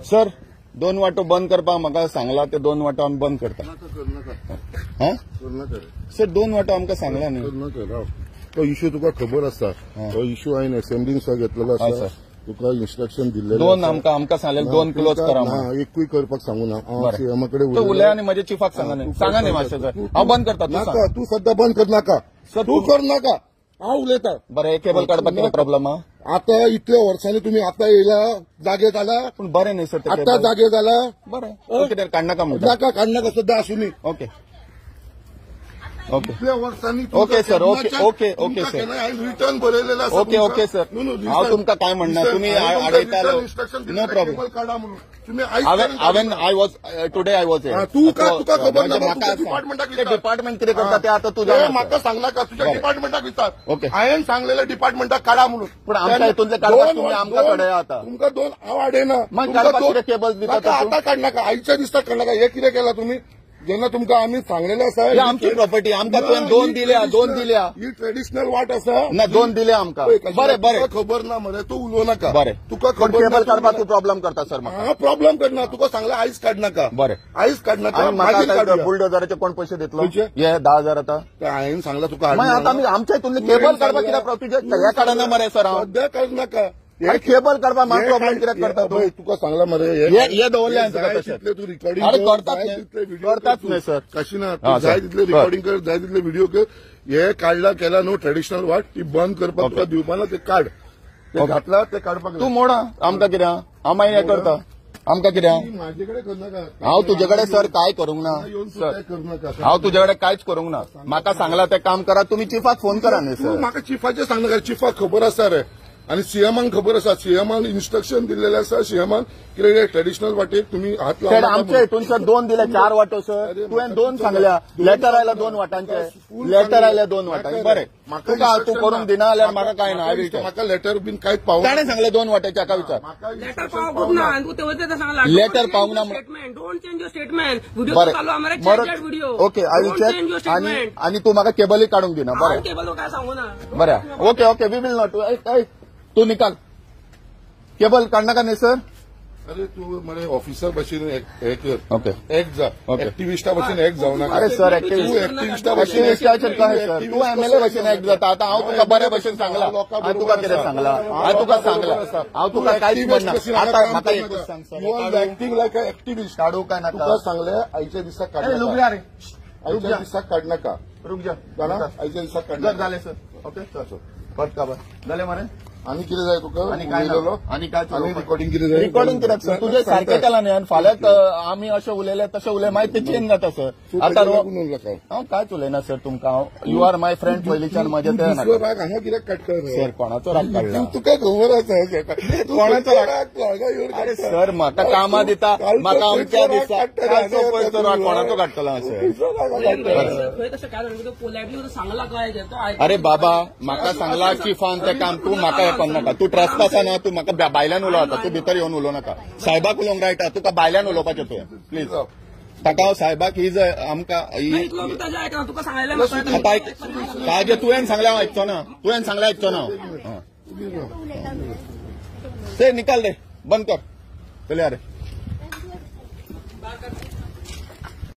sir 2 वाटो बंद करपा म्हाका सांगला ते 2 वाटो आमी बंद करता हा सर 2 वाटो आमकां सांगला न्ही तो इश्यू तुका खबर आसा तो इश्यू हांवें असेंब्लीन सुद्दां घेतलेलो आसा तुका इन्स्ट्रक्शन दिल्लें 2 आमकां सांगलें 2 क्लोज करा एकूय करपाक सांगू ना सीएमा कडेन उलया आनी म्हज्या चिफाक सांगा न्ही मातशें सर हांव बंद करता नाका तू सद्दां बंद कर नाका तू कर नाका हांव उलयतां बरें केबल काडपाक कितें प्रॉब्लम आहा आता इतल्या वर्सांनी तुम्ही आता येयला जागे जाला पूण बरें न्ही सर आता जागे जाला बरें कितें काडनाका म्हणटा नाका काडनाका सद्दां आसूं न्ही ओके ओके इतल्या वर्सांनी okay sir okay sir return बरयलेला ओके सर हांव तुमकां काय म्हणना तुमी आडयतालो नो प्रॉब्लेम काडा म्हणून तुम्ही हांवेन टुडे आय वॉज तुका खबर ना डिपार्टमेंटाक डिपार्टमेंट कितें करता तें आतां तुज्या म्हाका सांगनाका तुज्या डिपार्टमेंटाक विचार ओके हांवेन सांगलेले डिपार्टमेंटाक काडा म्हणून पूण आमच्या हितूंतले काडपाक तुमी आमकां कळया आतां तुमकां 2 हांव आडयना कितें केबल्स दिता आतां काडनाका आयच्या दिसा काडनाका हे कितें केला तुम्ही जेन्ना तुमकां आमी सांगलेलें आसा आमची प्रॉपर्टी आमकां तुवें 2 दिल्या ही ट्रेडिशनल वाट आसा ना 2 दिल्या आमकां बरें खबर ना मरे तू उलोव नाका बरें तुका केबल काडपाक तूं प्रॉब्लेम करता सर म्हाका प्रॉब्लेम करना तुका सांगला आयज काडनाका बरें आयज काडनाका म्हाका बुलडोजराचे कोण पयशे दितलो हे 10,000 आतां हांवें सांगला तुका आतां आमी आमच्या हितूंतले केबल काडपाक कित्याक तुजे हे काडना मरे सर हांव सद्या काडनाका केबल काडपाक म्हाका प्रॉब्लेम कित्याक करता तूं तुका सांगला मरे हे दवरले तुका तशें तू रिकॉर्डिंग अरे करताच न्ही सर कशी ना जाय तितले रिकॉर्डिंग कर जाय तितले व्हिडिओ कर हे काडला केला न्हू ट्रेडिशनल वाट ती बंद करपाक तुका दिवपा ना ते काड ते घातला ते काडपाक तूं मोडा आमकां कितें हांव मागीर हें करता आमकां कितें म्हाजे कडेन करनाका हांव तुजे कडेन सर काय करूंक ना सर हांव तुजे कडेन कांयच करूंक ना म्हाका सांगला तें काम करा तुमी चिफाक फोन करा न्ही सर म्हाका चिफाचें सांगनाका चिफाक खबर आसा रे आणि सीएमान खबर आसा सीएमान इन्स्ट्रक्शन दिल्लेले आसा सीएमान कितें ट्रेडिशनल वाटेक तुम्ही हात लावला आमच्या हितून सर 2 दिले 4 वाटो सर तुवें 2 सांगल्या लेटर आयला 2 वाटांचे लेटर आयल्या 2 वाटांचे बरें म्हाका तूं करूंक दिना जाल्यार म्हाका काय ना म्हाका लेटर बीन कांयच पावूंक ताणें सांगलें 2 वाट्याचे हाका विचार लेटर पावूंक ना बरें ओके आय विल चेक आनी तूं म्हाका केबलूय काडूंक दिना बरें बरें ओके वी विल नॉट तू निकाल केबल काढनाका न्ही सर अरे तू मरे ऑफिसर भशेन हे कर ओके एक जा एक्टिविस्टा भशेन एक जाऊ नका अरे सर एक्टिविस्टा भशेन काय सर तू एमएलए भशेन एक जाता आतां हांव तुका बऱ्या भशेन सांगला हांव तुका कितें सांगला हांव तुका सांगला हांव तुका कांयच म्हणना आतां म्हाका एकूच सांग सर एक्टिंग लायक अ एक्टिविस्ट काडू काय नाका तुका सांगले आयच्या दिसा काड रुक जा रे आयच्या दिसा काडनाका रुक जा आयच्या दिसा काडनाका जालें सर ओके चल कट काबार जालें मरे आनी कितें जाय तुका आनी काय रिकॉर्डिंग कितें जाय रिकॉर्डिंग कित्याक सर तुजें सारकें केलां न्ही आनी फाल्यां आमी अशें उलयले तशें उलय मागीर ते चेंज जाता सर आतां हांव कांयच उलयना सर तुमकां यू आर माय फ्रेंड पयलींच्यान म्हजें तें हांगा कित्याक काडटा सर कोणाचो राग काडला तुका खबर आसा कोणाचो राग सर म्हाका कामां दिता म्हाका अमक्या दिसा कोणाचो काडटलो सर अरे बाबा म्हाका सांगला चिफान तें काम तूं म्हाका नाका तू ट्रेसपासा ना तू म्हाका भायल्यान उलोवता तू भितर येवन उलोव नाका साहेबाक उलोवंक रायटा तुका भायल्यान उलोवपाचें तुवें प्लीज ताका हांव साहेबाक ही जर आमकां ताजे तुवें सांगल्यार हांव आयकचो ना तुवें सांगल्यार आयकचो ना ते निकाल रे बंद कर चल यार